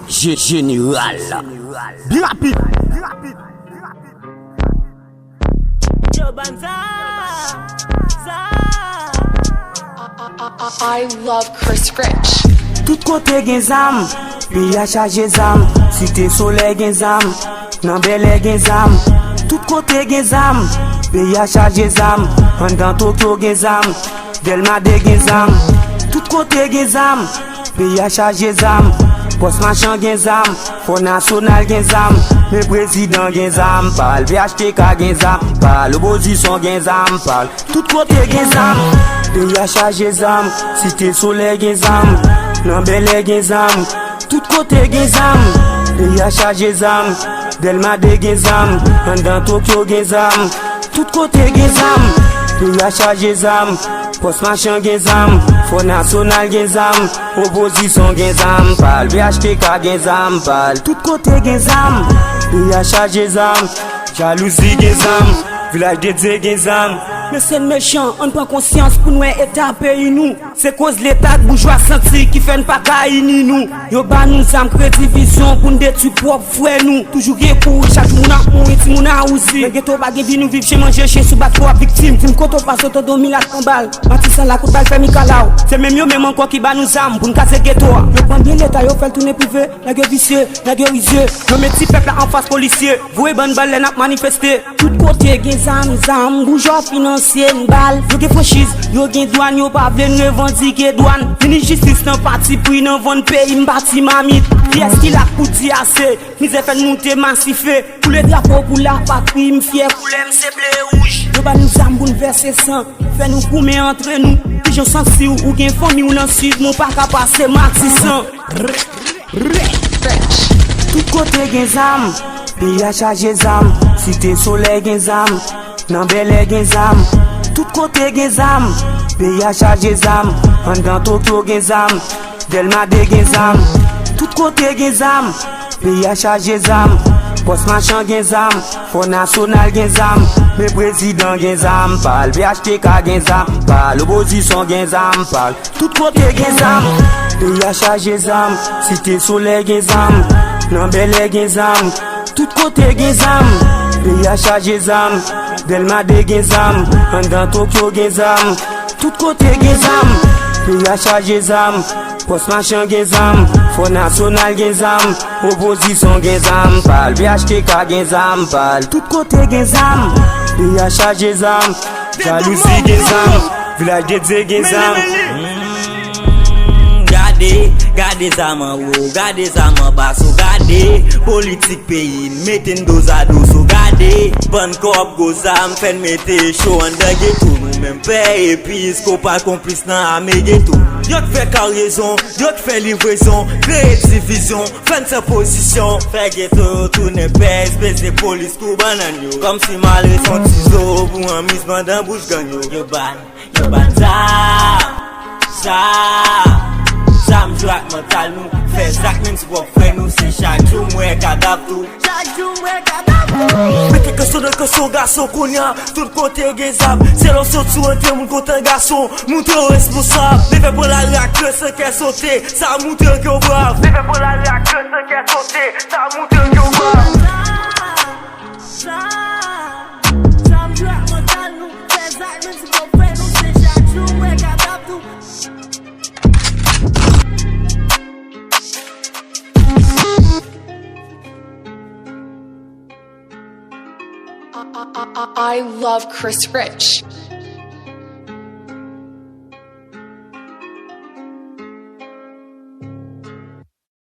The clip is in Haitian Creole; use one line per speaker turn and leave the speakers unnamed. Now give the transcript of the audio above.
Jeneral. Bien rapide.
I love Chris Rich.
Tout kote gen zam, pays a chargé zam. Cité soleil gen zam, nan Belè gen zam. Tout kote gen zam, pays a chargé zam. En dans Tokyo gen zam, Delmade gen zam. Tout kote gen zam, pays a chargé zam. Post machin gen zam, Fond national gen zam. Le président gen zam, pal VHTK gen zam, pal opposition gen zam, pal tout kote gen zam. Pays a chargé zam, cité soleil gen zam, nan Belè gen zam. Tout kote gen zam, pays a chargé zam. Delmade gen zam, en dans Tokyo gen zam. Tout kote gen zam, pays a chargé zam. Post machin gen zam, Fond national gen zam, opposition gen zam, pal VHTK gen zam, pal tout kote gen zam. Pays a chargé zam, jalousie gen zam, village dédié gen zam.
Mais c'est méchant, on prend conscience pour nous état pays nous. C'est cause l'état bourgeois senti qui fait pas caïni nous. Yo ba nous sam crédit vision pour nous détruire propre frère nous. Toujours gay pour chaque moun a mourir, ti moun a aussi. Le ghetto ba gen vi nous vivre chez manger chez sous bat pour victime. Film koto pas auto domi la tombale. Matissant la coupe balle fait Mikalao. C'est même yo même encore qui ba nous am pour nous casser ghetto. Yo prend bien l'état yo fait tourner privé, la gueule vicieux, la gueule risée. Yo met petit peuple en face policier. Voué bonne balle n'a manifester. Tout côté gen zam bourgeois financier. Bal, yo gen franchise, yo gen douane, yo pa vle revendiquer douane. Fini justice nan parti pris nan vendre pays m'bati mamite. Qui est-ce qui l'a pouti assez? Misè fait monter massifé. Pour le drapeau pour la patrie, m'fier couleur m'se bleu rouge. Yo ba nous am pour nous verser sang, fait nous coumer entre nous. Pigeon sensi ou gen famille ou nan sud, mon pas ka passer maxi sang.
Tout kote gen zam, pays a chargé zam. Cité soleil gen zam, nan Belè gen zam. Tout kote gen zam, pays a chargé zam. En dans Tokyo gen zam, Delmade gen zam. Tout kote gen zam, pays a chargé zam. Post machin gen zam, Fond national gen zam. Le président gen zam, pal VHTK gen zam, pal opposition gen zam, pal tout kote gen zam. Pays a chargé zam, cité soleil gen zam, nan Belè gen zam. Tout kote gen zam, pays a chargé zam. Delmade gen zam, en dans Tokyo gen zam. Tout kote gen zam, pays a chargé zam. Post machin gen zam, Fond national gen zam, opposition gen zam, pal VHTK gen zam, pal tout kote gen zam. Pays a chargé zam, jalousie gen zam, village dédié gen zam.
Gade zaman ou, gade zaman baso, gade politique pays, metten dos à dos, so gade ban kop gozam, fen mette show en de ghetto, nous même paye et puis qu'on pas complice nan ame ghetto. Yo te fait cargaison, yo te fait livraison, créer division, fin sa position, fait ghetto, tourne paix, espèce de police tout banan yo. Comme si Malè son ciseau, pour un misement dans bouche gang yo. Yo ban Sam jouak mental nou, fè zak men si wop fè nou. Se chak jou mwen kadap tou, chak jou mwen kadap tou.
Mette keso de keso gason konya, tout kote gen zam. Se lon sot sou ente moun kote gason, moun te responsable. Leve pou la reakte se ke sote, sa moun te ke wav. Leve pou la reakte se ke sote, sa moun te ke wav. Sam jouak mental nou, fè zak men si wop fè nou. Se chak jou mwen kadap tou.
I love Chris Rich.